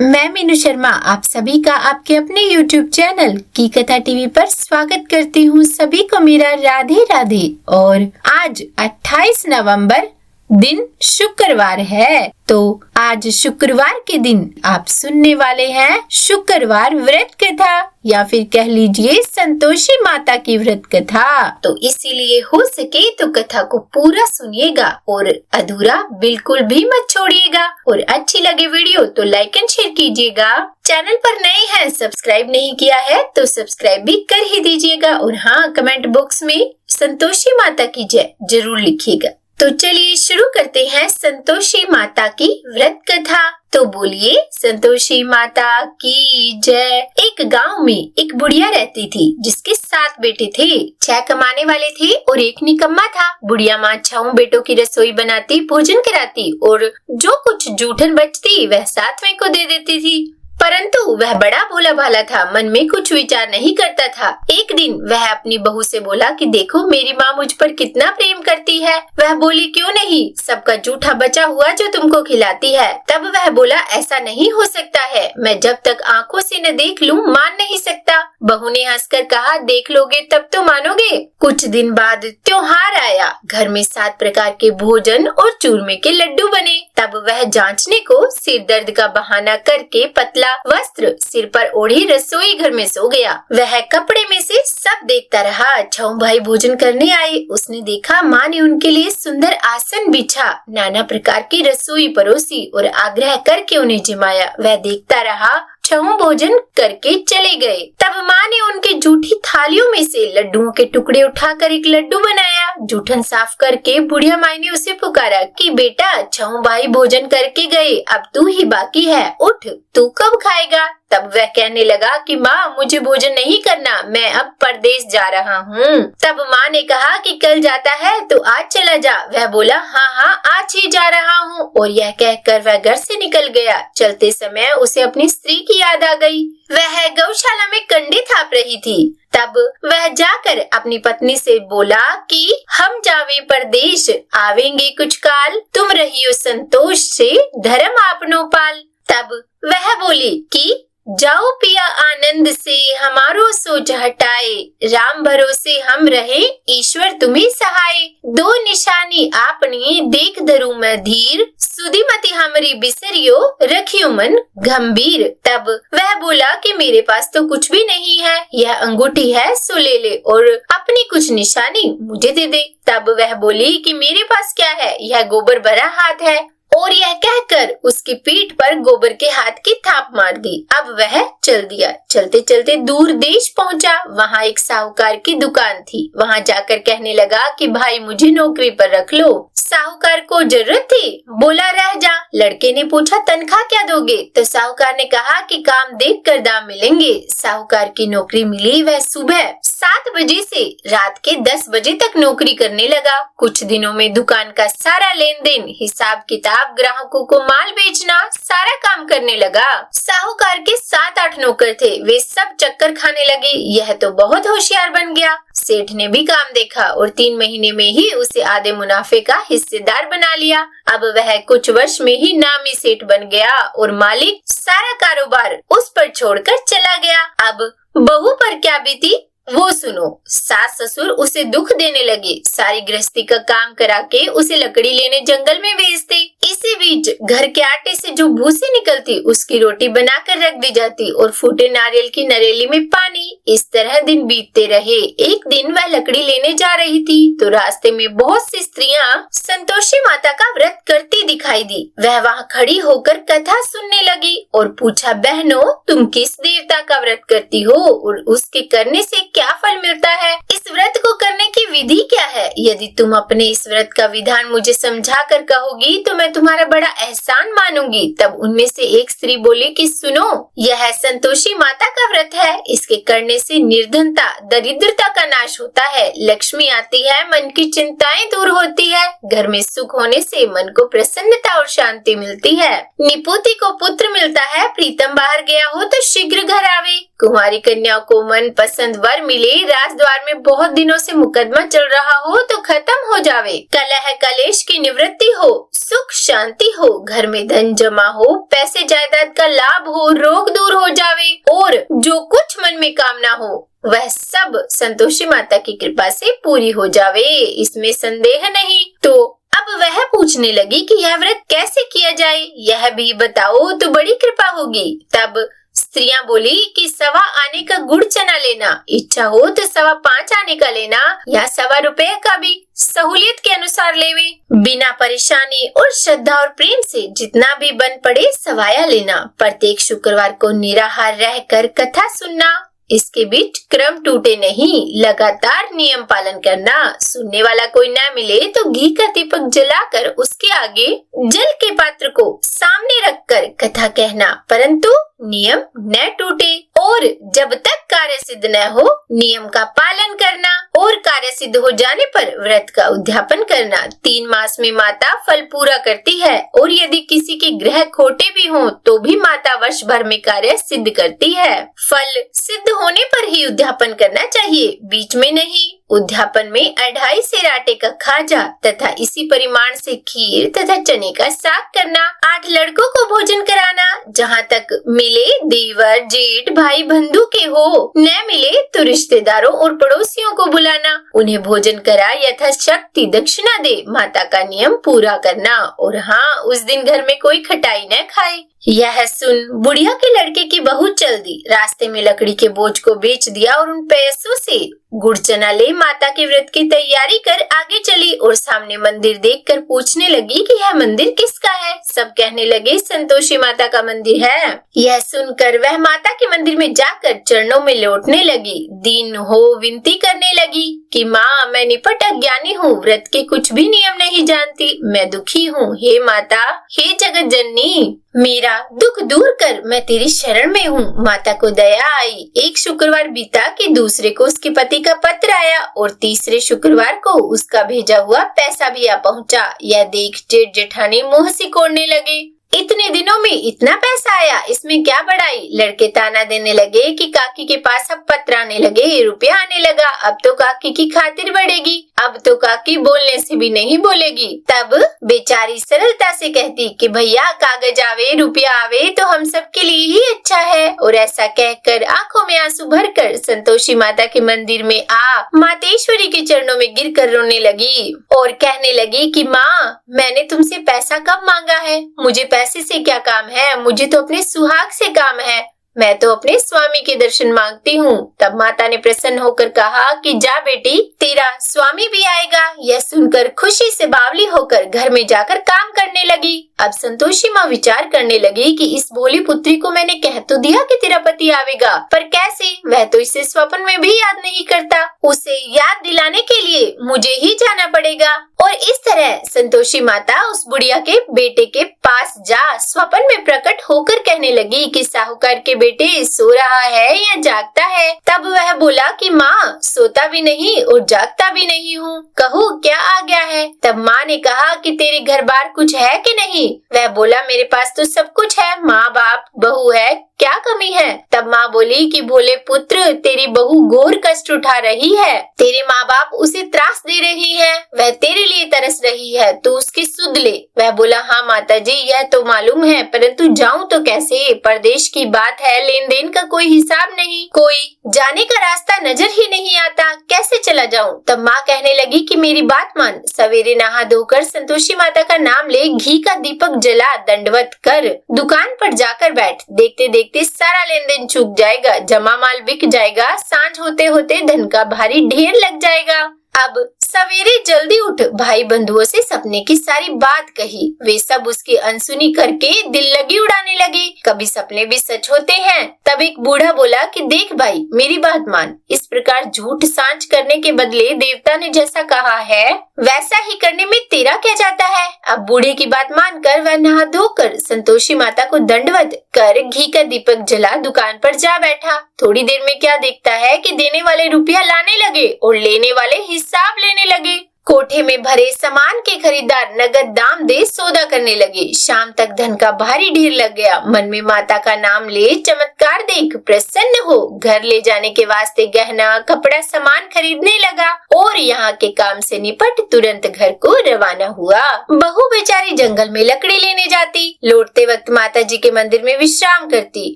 मैं मीनू शर्मा आप सभी का आपके अपने YouTube चैनल की कथा टीवी पर स्वागत करती हूँ। सभी को मेरा राधे राधे। और आज 28 नवंबर दिन शुक्रवार है, तो आज शुक्रवार के दिन आप सुनने वाले हैं शुक्रवार व्रत कथा या फिर कह लीजिए संतोषी माता की व्रत कथा। तो इसीलिए हो सके तो कथा को पूरा सुनिएगा और अधूरा बिल्कुल भी मत छोड़िएगा। और अच्छी लगे वीडियो तो लाइक एंड शेयर कीजिएगा। चैनल पर नए हैं, सब्सक्राइब नहीं किया है तो सब्सक्राइब भी कर ही दीजिएगा। और हाँ, कमेंट बॉक्स में संतोषी माता की जय जरूर लिखिएगा। तो चलिए शुरू करते हैं संतोषी माता की व्रत कथा। तो बोलिए संतोषी माता की जय। एक गांव में एक बुढ़िया रहती थी जिसके 7 बेटे थे। 6 कमाने वाले थे और एक निकम्मा था। बुढ़िया माँ 6 बेटों की रसोई बनाती, भोजन कराती और जो कुछ जूठन बचती वह 7वें को दे देती थी। परंतु वह बड़ा भोला भाला था, मन में कुछ विचार नहीं करता था। एक दिन वह अपनी बहू से बोला कि देखो मेरी माँ मुझ पर कितना प्रेम करती है। वह बोली क्यों नहीं, सबका जूठा बचा हुआ जो तुमको खिलाती है। तब वह बोला ऐसा नहीं हो सकता है, मैं जब तक आंखों से न देख लूं मान नहीं सकता। बहू ने हंसकर कहा देख लोगे तब तो मानोगे। कुछ दिन बाद त्योहार आया। घर में 7 प्रकार के भोजन और चूरमे के लड्डू बने। तब वह जांचने को सिर दर्द का बहाना करके पतला वस्त्र सिर पर ओढ़े रसोई घर में सो गया। वह कपड़े में से सब देखता रहा। 6 भाई भोजन करने आए। उसने देखा माँ ने उनके लिए सुंदर आसन बिछा, नाना प्रकार की रसोई परोसी और आग्रह करके उन्हें जिमाया। वह देखता रहा। 6 भोजन करके चले गए। तब माँ ने उनके जूठी थालियों में से लड्डुओं के टुकड़े उठाकर एक लड्डू बनाया। जूठन साफ करके बुढ़िया माई ने उसे पुकारा कि बेटा 6 भाई भोजन करके गए, अब तू ही बाकी है, उठ, तू कब खाएगा। तब वह कहने लगा कि माँ मुझे भोजन नहीं करना, मैं अब परदेश जा रहा हूँ। तब माँ ने कहा कि कल जाता है तो आज चला जा। वह बोला हाँ आज ही जा रहा हूँ। और यह कहकर वह घर से निकल गया। चलते समय उसे अपनी स्त्री की याद आ गई। वह गौशाला में कंडे थाप रही थी। तब वह जाकर अपनी पत्नी से बोला कि हम जावे परदेश, आवेंगे कुछ काल, तुम रहियो संतोष से धर्म आपनो पाल। तब वह बोली कि जाओ पिया आनंद से, हमारो सोच हटाए, राम भरोसे हम रहे, ईश्वर तुम्हें सहाय। 2 निशानी आपनी देख धरू मैं धीर, सुधीमती हमारी बिसरियो, रखियो मन गंभीर। तब वह बोला कि मेरे पास तो कुछ भी नहीं है, यह अंगूठी है सो ले ले और अपनी कुछ निशानी मुझे दे दे। तब वह बोली कि मेरे पास क्या है, यह गोबर भरा हाथ है। और यह कहकर उसकी पीठ पर गोबर के हाथ की थाप मार दी। अब वह चल दिया। चलते चलते दूर देश पहुंचा। वहाँ एक साहूकार की दुकान थी। वहाँ जाकर कहने लगा कि भाई मुझे नौकरी पर रख लो। साहूकार को जरूरत थी, बोला रह जा। लड़के ने पूछा तनख्वाह क्या दोगे, तो साहूकार ने कहा कि काम देख कर दाम मिलेंगे। साहूकार की नौकरी मिली। वह सुबह 7 बजे से रात के 10 बजे तक नौकरी करने लगा। कुछ दिनों में दुकान का सारा लेन देन, हिसाब किताब, ग्राहकों को माल बेचना, सारा काम करने लगा। साहूकार के 7-8 नौकर थे। वे सब चक्कर खाने लगे। यह तो बहुत होशियार बन गया। सेठ ने भी काम देखा और 3 महीने में ही उसे आधे मुनाफे का हिस्सेदार बना लिया। अब वह कुछ वर्ष में ही नामी सेठ बन गया और मालिक सारा कारोबार उस पर छोड़कर चला गया। अब बहू पर क्या बीती वो सुनो। सास ससुर उसे दुख देने लगे। सारी गृहस्थी का काम करा के उसे लकड़ी लेने जंगल में भेज दे। इसी बीच घर के आटे से जो भूसी निकलती उसकी रोटी बनाकर रख दी जाती और फूटे नारियल की नरेली में पानी। इस तरह दिन बीतते रहे। एक दिन वह लकड़ी लेने जा रही थी तो रास्ते में बहुत सी स्त्रियां संतोषी माता का व्रत करती दिखाई दी। वह वहाँ खड़ी होकर कथा सुनने लगी और पूछा बहनों तुम किस देवता का व्रत करती हो और उसके करने से क्या फल मिलता है, इस व्रत को करने की विधि क्या है। यदि तुम अपने इस व्रत का विधान मुझे समझा कर कहोगी तो मैं तुम्हारा बड़ा एहसान मानूंगी। तब उनमें से एक स्त्री बोली कि सुनो, यह संतोषी माता का व्रत है। इसके करने से निर्धनता दरिद्रता का नाश होता है, लक्ष्मी आती है, मन की चिंताएं दूर होती है, घर में सुख होने से मन को प्रसन्नता और शांति मिलती है, निपुति को पुत्र मिलता है, प्रीतम बाहर गया हो तो शीघ्र घर आवे, कुंवारी कन्या को मन पसंद वर मिले, राजद्वार में बहुत दिनों से मुकदमा चल रहा हो तो खत्म हो जावे, कलह कलेश की निवृत्ति हो, सुख शांति हो, घर में धन जमा हो, पैसे जायदाद का लाभ हो, रोग दूर हो जावे और जो कुछ मन में कामना हो वह सब संतोषी माता की कृपा से पूरी हो जावे, इसमें संदेह नहीं। तो अब वह पूछने लगी कि यह व्रत कैसे किया जाए, यह भी बताओ तो बड़ी कृपा होगी। तब स्त्रियां बोली कि 1.25 आने का गुड़ चना लेना, इच्छा हो तो 5.25 आने का लेना या 1.25 रुपए का भी, सहूलियत के अनुसार लेवे, बिना परेशानी और श्रद्धा और प्रेम से जितना भी बन पड़े सवाया लेना, प्रत्येक शुक्रवार को निराहार रहकर कथा सुनना, इसके बीच क्रम टूटे नहीं, लगातार नियम पालन करना, सुनने वाला कोई न मिले तो घी का दीपक जलाकर उसके आगे जल के पात्र को सामने रखकर कथा कहना, परंतु नियम न टूटे और जब तक कार्य सिद्ध न हो नियम का पालन करना और कार्य सिद्ध हो जाने पर व्रत का उद्यापन करना। 3 मास में माता फल पूरा करती है और यदि किसी के ग्रह खोटे भी हों तो भी माता वर्ष भर में कार्य सिद्ध करती है। फल सिद्ध होने पर ही उद्यापन करना चाहिए, बीच में नहीं। उद्यापन में 2.5 सेर आटे का खाजा तथा इसी परिमाण से खीर तथा चने का साग करना, 8 लड़कों को भोजन कराना, जहाँ तक मिले देवर जेठ भाई बंधु के हो, न मिले तो रिश्तेदारों और पड़ोसियों को बुलाना, उन्हें भोजन करा यथाशक्ति दक्षिणा दे, माता का नियम पूरा करना और हाँ, उस दिन घर में कोई खटाई न खाए। यह सुन बुढ़िया के लड़के की बहू चल दी, रास्ते में लकड़ी के बोझ को बेच दिया और उन पैसों से गुड़ चना ले माता के व्रत की तैयारी कर आगे चली और सामने मंदिर देखकर पूछने लगी कि यह मंदिर किसका है। सब कहने लगे संतोषी माता का मंदिर है। यह सुनकर वह माता के मंदिर में जाकर चरणों में लौटने लगी, दीन हो विनती करने लगी कि माँ, मैं निपट अज्ञानी हूँ, व्रत के कुछ भी नियम नहीं जानती, मैं दुखी हूँ, हे माता, हे जगत जननी, मेरा दुख दूर कर, मैं तेरी शरण में हूँ। माता को दया आई। एक शुक्रवार बीता कि दूसरे को उसके पति का पत्र आया और तीसरे शुक्रवार को उसका भेजा हुआ पैसा भी आ पहुँचा। यह देख जेठ जेठानी मुंह सिकोड़ने लगे, इतने दिनों में इतना पैसा आया, इसमें क्या बड़ाई। लड़के ताना देने लगे कि काकी के पास अब पत्र आने लगे, रुपया आने लगा, अब तो काकी की खातिर बढ़ेगी, अब तो काकी बोलने से भी नहीं बोलेगी। तब बेचारी सरलता से कहती कि भैया कागज आवे रुपया आवे तो हम सब के लिए ही अच्छा है, और ऐसा कहकर आंखों में आंसू भरकर संतोषी माता के मंदिर में आ मातेश्वरी के चरणों में गिरकर रोने लगी और कहने लगी कि माँ, मैंने तुमसे पैसा कब मांगा है, मुझे पैसे से क्या काम है, मुझे तो अपने सुहाग से काम है, मैं तो अपने स्वामी के दर्शन मांगती हूँ। तब माता ने प्रसन्न होकर कहा कि जा बेटी, तेरा स्वामी भी आएगा। यह सुनकर खुशी से बावली होकर घर में जाकर काम करने लगी। अब संतोषी माँ विचार करने लगी कि इस भोली पुत्री को मैंने कह तो दिया कि तेरा पति आवेगा, पर कैसे, वह तो इसे स्वप्न में भी याद नहीं करता, उसे याद दिलाने के लिए मुझे ही जाना पड़ेगा। और इस तरह संतोषी माता उस बुढ़िया के बेटे के पास जा स्वप्न में प्रकट होकर कहने लगी कि साहूकार के बेटे सो रहा है या जागता है। तब वह बोला कि माँ, सोता भी नहीं और जागता भी नहीं हूँ, कहो क्या आ गया है। तब माँ ने कहा कि तेरे घर बार कुछ है कि नहीं। वह बोला, मेरे पास तो सब कुछ है, माँ बाप बहू है, क्या कमी है। तब माँ बोली कि भोले पुत्र, तेरी बहू घोर कष्ट उठा रही है, तेरे माँ बाप उसे त्रास दे रही है, वह तेरे लिए तरस रही है, तू उसकी सुध ले। वह बोला, हाँ माता जी, यह तो मालूम है, परंतु जाऊँ तो कैसे, परदेश की बात है, लेन देन का कोई हिसाब नहीं, कोई जाने का रास्ता नजर ही नहीं आता, कैसे चला जाऊँ। तब माँ कहने लगी कि मेरी बात मान, सवेरे नहा धोकर संतोषी माता का नाम ले, घी का दीपक जला, दंडवत कर, दुकान पर जाकर बैठ, देखते देखते सारा लेन देन चूक जाएगा, जमा माल बिक जाएगा, सांझ होते होते धन का भारी ढेर लग जाएगा। अब सवेरे जल्दी उठ, भाई बंधुओं से सपने की सारी बात कही। वे सब उसकी अनसुनी करके दिल लगी उड़ाने लगे। कभी सपने भी सच होते हैं। तब एक बूढ़ा बोला कि देख भाई, मेरी बात मान, इस प्रकार झूठ सांझ करने के बदले देवता ने जैसा कहा है वैसा ही करने में तेरा क्या जाता है। अब बूढ़े की बात मानकर वह नहा धोकर संतोषी माता को दंडवत कर घी का दीपक जला दुकान पर जा बैठा। थोड़ी देर में क्या देखता है कि देने वाले रुपया लाने लगे और लेने वाले हिसाब लेने लगे। कोठे में भरे सामान के खरीदार नगद दाम दे सौदा करने लगे। शाम तक धन का भारी ढेर लग गया। मन में माता का नाम ले चमत्कार देख प्रसन्न हो घर ले जाने के वास्ते गहना कपड़ा सामान खरीदने लगा और यहाँ के काम से निपट तुरंत घर को रवाना हुआ। बहू बेचारी जंगल में लकड़ी लेने जाती, लौटते वक्त माता जी के मंदिर में विश्राम करती।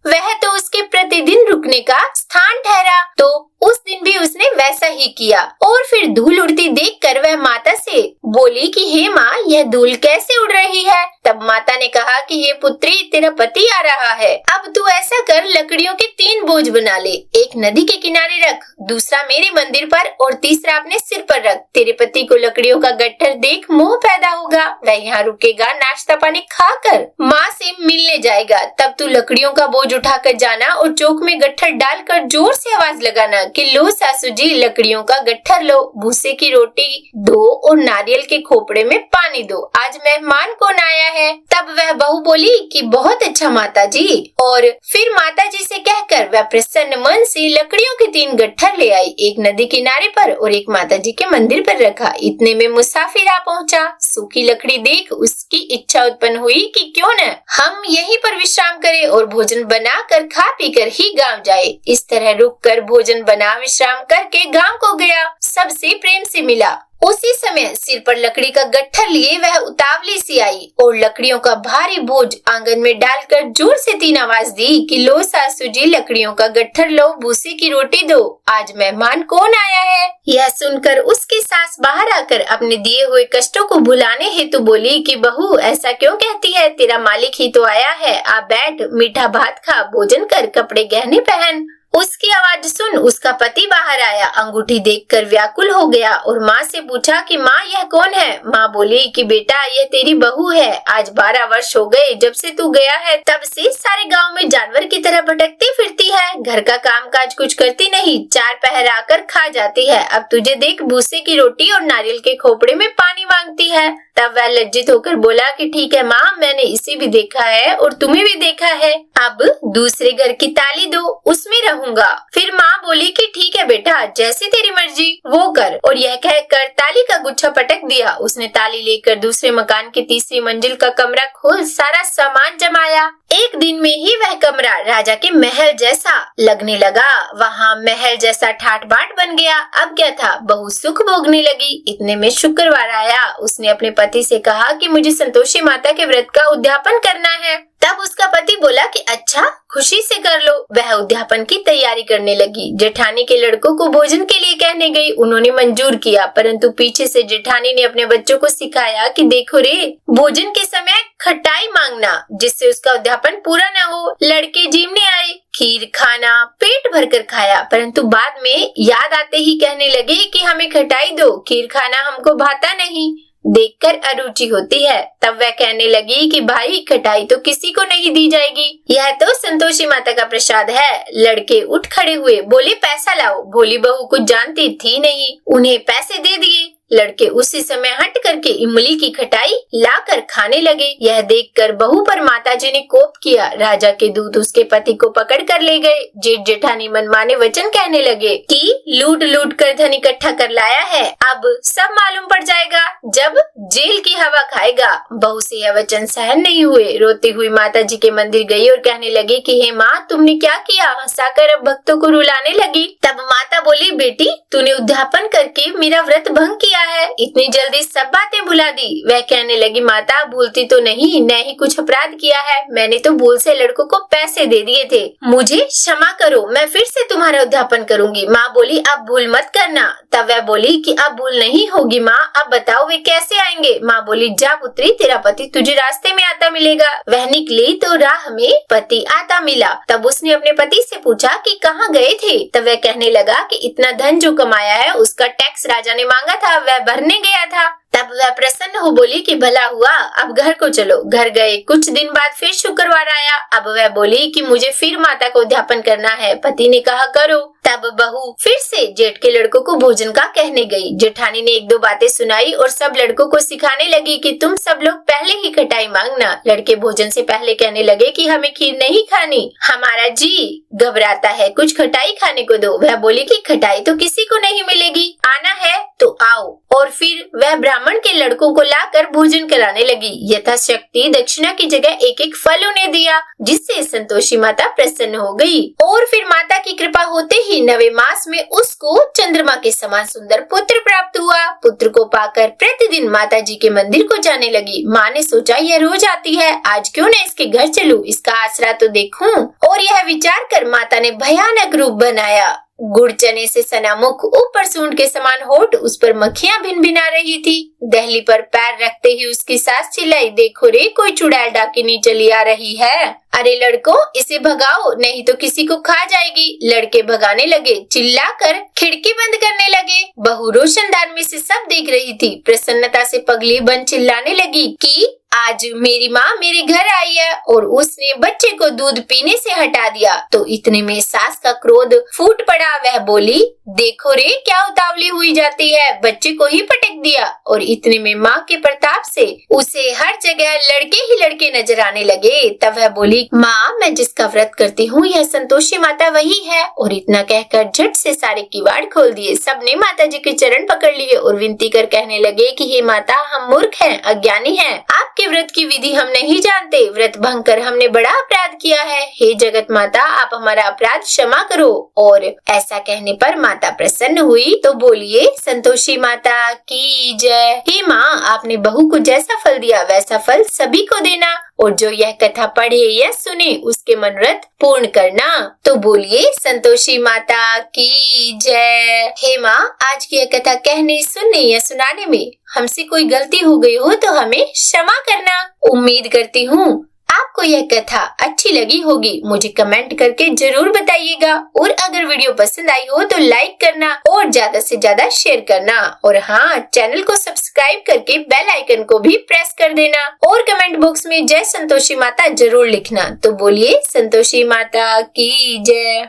वह तो उसके प्रतिदिन रुकने का स्थान ठहरा, तो उस दिन भी उसने वैसा ही किया और फिर धूल उड़ती देखकर वह माता से बोली कि हे माँ, यह धूल कैसे उड़ रही है? तब माता ने कहा कि हे पुत्री, तेरा पति आ रहा है। अब तू ऐसा कर, लकड़ियों के 3 बोझ बना ले, एक नदी के किनारे रख, दूसरा मेरे मंदिर पर और तीसरा अपने सिर पर रख। तेरे पति को लकड़ियों का गट्ठर देख मोह पैदा होगा, वह यहाँ रुकेगा, नाश्ता पानी खाकर माँ से मिलने जाएगा। तब तू लकड़ियों का बोझ उठाकर जाना और चौक में गट्ठर डालकर जोर से आवाज लगाना कि लो सासू जी, लकड़ियों का गट्ठर लो, भूसे की रोटी दो और नारियल के खोपड़े में पानी दो, आज मेहमान कौन आया है? तब वह बहू बोली कि बहुत अच्छा माता जी, और फिर माता जी से कहकर वह प्रसन्न मन से लकड़ियों के 3 गट्ठर ले आई, एक नदी किनारे पर और एक माता जी के मंदिर पर रखा। इतने में मुसाफिर आ पहुँचा। सूखी लकड़ी देख उसकी इच्छा उत्पन्न हुई कि क्यों न हम यहीं पर विश्राम करें और भोजन बनाकर खा पी कर ही गाँव जाए। इस तरह रुक कर भोजन बना विश्राम करके गांव को गया, सबसे प्रेम से मिला। उसी समय सिर पर लकड़ी का गट्ठर लिए वह उतावली सी आई और लकड़ियों का भारी बोझ आंगन में डालकर जोर से 3 आवाज दी कि लो सासू जी, लकड़ियों का गट्ठर लो, भूसे की रोटी दो, आज मेहमान कौन आया है? यह सुनकर उसकी सास बाहर आकर अपने दिए हुए कष्टों को भुलाने हेतु बोली कि बहू, ऐसा क्यों कहती है? तेरा मालिक ही तो आया है, आ बैठ, मीठा भात खा, भोजन कर, कपड़े गहने पहन। उसकी आवाज सुन उसका पति बाहर आया, अंगूठी देखकर व्याकुल हो गया और माँ से पूछा कि माँ, यह कौन है? माँ बोली कि बेटा, यह तेरी बहू है। आज 12 वर्ष हो गए जब से तू गया है, तब से सारे गांव में जानवर की तरह भटकती फिरती है, घर का काम काज कुछ करती नहीं, 4 पहर आकर खा जाती है। अब तुझे देख, भूसे की रोटी और नारियल के खोपड़े में पानी मांगती है। तब वह लज्जित होकर बोला कि ठीक है माँ, मैंने इसे भी देखा है और तुम्हें भी देखा है, अब दूसरे घर की ताली दो, उसमें रहूंगा। फिर माँ बोली कि ठीक है बेटा, जैसी तेरी मर्जी वो कर, और यह कहकर ताली का गुच्छा पटक दिया। उसने ताली लेकर दूसरे मकान की 3री मंजिल का कमरा खोल सारा सामान जमाया। एक दिन में ही वह कमरा राजा के महल जैसा लगने लगा, वहाँ महल जैसा ठाट बाट बन गया। अब क्या था, बहू सुख भोगने लगी। इतने में शुक्रवार आया। उसने अपने पति से कहा कि मुझे संतोषी माता के व्रत का उद्यापन करना है। तब उसका पति बोला कि अच्छा, खुशी से कर लो। वह उद्यापन की तैयारी करने लगी। जेठानी के लड़कों को भोजन के लिए कहने गई, उन्होंने मंजूर किया, परंतु पीछे से जेठानी ने अपने बच्चों को सिखाया कि देखो रे, भोजन के समय खटाई मांगना, जिससे उसका उद्यापन पूरा न हो। लड़के जीमने आए, खीर खाना पेट भरकर खाया, परंतु बाद में याद आते ही कहने लगे कि हमें खटाई दो, खीर खाना हमको भाता नहीं, देखकर अरुचि होती है। तब वह कहने लगी कि भाई, खटाई तो किसी को नहीं दी जाएगी, यह तो संतोषी माता का प्रसाद है। लड़के उठ खड़े हुए, बोले पैसा लाओ। भोली बहू कुछ जानती थी नहीं, उन्हें पैसे दे दिए। लड़के उसी समय हट करके इमली की खटाई लाकर खाने लगे। यह देखकर बहू पर माताजी ने कोप किया। राजा के दूत उसके पति को पकड़ कर ले गए। जेठ जेठानी मनमाने वचन कहने लगे कि लूट लूट कर धन इकट्ठा कर लाया है, अब सब मालूम पड़ जाएगा जब जेल की हवा खाएगा। बहू से यह वचन सहन नहीं हुए। रोती हुई माताजी के मंदिर गई और कहने लगी कि हे माँ, तुमने क्या किया? हंसाकर अब भक्तों को रुलाने लगी। तब माता बोली, बेटी, तूने उद्यापन करके मेरा व्रत भंग किया है, इतनी जल्दी सब बातें भुला दी। वह कहने लगी, माता, भूलती तो नहीं, न ही कुछ अपराध किया है, मैंने तो भूल से लड़कों को पैसे दे दिए थे, मुझे क्षमा करो, मैं फिर से तुम्हारा उद्यापन करूंगी। माँ बोली, अब भूल मत करना। तब वह बोली कि अब भूल नहीं होगी माँ, अब बताओ वे कैसे आएंगे? माँ बोली, जा पुत्री, तेरा पति तुझे रास्ते में आता मिलेगा। वह निकली तो राह में पति आता मिला। तब उसने अपने पति से पूछा कि कहाँ गए थे? तब वह कहने लगा कि इतना धन जो कमाया है उसका टैक्स राजा ने मांगा था, वह भरने गया था। तब वह प्रसन्न हो बोली कि भला हुआ, अब घर को चलो। घर गए। कुछ दिन बाद फिर शुक्रवार आया। अब वह बोली कि मुझे फिर माता को उद्यापन करना है। पति ने कहा करो। तब बहू फिर से जेठ के लड़कों को भोजन का कहने गई। जेठानी ने एक दो बातें सुनाई और सब लड़कों को सिखाने लगी कि तुम सब लोग पहले ही खटाई मांगना। लड़के भोजन से पहले कहने लगे कि हमें खीर नहीं खानी, हमारा जी घबराता है, कुछ खटाई खाने को दो। वह बोली कि खटाई तो किसी को नहीं मिलेगी, आना है तो आओ। और फिर वह ब्राह्मण के लड़कों को लाकर भोजन कराने लगी। यथाशक्ति दक्षिणा की जगह एक एक फल उन्हें दिया, जिससे संतोषी माता प्रसन्न हो गई। और फिर माता की कृपा होते ही 9वें मास में उसको चंद्रमा के समान सुंदर पुत्र प्राप्त हुआ। पुत्र को पाकर प्रतिदिन माता जी के मंदिर को जाने लगी। माँ ने सोचा यह रोज आती है, आज क्यों न इसके घर चलूं, इसका आसरा तो देखूं। और यह विचार कर माता ने भयानक रूप बनाया। गुड़ चने से सना मुख, ऊपर सूंड के समान होठ, उस पर मक्खियां भिनभिना रही थी। दहली पर पैर रखते ही उसकी सास चिल्लाई, देखो रे कोई चुड़ैल डाकिनी चली आ रही है, अरे लड़कों इसे भगाओ नहीं तो किसी को खा जाएगी। लड़के भगाने लगे, चिल्लाकर खिड़की बंद करने लगे। बहू रोशनदान में से सब देख रही थी। प्रसन्नता से पगली बन चिल्लाने लगी कि आज मेरी माँ मेरे घर आई है और उसने बच्चे को दूध पीने से हटा दिया। तो इतने में सास का क्रोध फूट पड़ा। वह बोली, देखो रे क्या उतावली हुई जाती है, बच्चे को ही पटक दिया। और इतने में माँ के प्रताप से उसे हर जगह लड़के ही लड़के नजर आने लगे। तब वह बोली, माँ मैं जिसका व्रत करती हूँ यह संतोषी माता वही है। और इतना कहकर झट से सारे किवाड़ खोल दिए। सबने माता जी के चरण पकड़ लिए और विनती कर कहने लगे कि हे माता, हम मूर्ख हैं, अज्ञानी हैं, आपके व्रत की विधि हम नहीं जानते, व्रत भंग कर हमने बड़ा अपराध किया है। हे जगत माता, आप हमारा अपराध क्षमा करो। और ऐसा कहने पर माता प्रसन्न हुई तो बोलिए, संतोषी माता की जय। हे माँ, आपने बहू को जैसा फल दिया वैसा फल सभी को देना, और जो यह कथा पढ़े या सुने उसके मनोरथ पूर्ण करना। तो बोलिए, संतोषी माता की जय। हे माँ, आज की यह कथा कहने, सुनने या सुनाने में हमसे कोई गलती हो गई हो तो हमें क्षमा करना। उम्मीद करती हूँ आपको यह कथा अच्छी लगी होगी। मुझे कमेंट करके जरूर बताइएगा। और अगर वीडियो पसंद आई हो तो लाइक करना और ज्यादा से ज्यादा शेयर करना। और हाँ, चैनल को सब्सक्राइब करके बेल आइकन को भी प्रेस कर देना। और कमेंट बॉक्स में जय संतोषी माता जरूर लिखना। तो बोलिए, संतोषी माता की जय।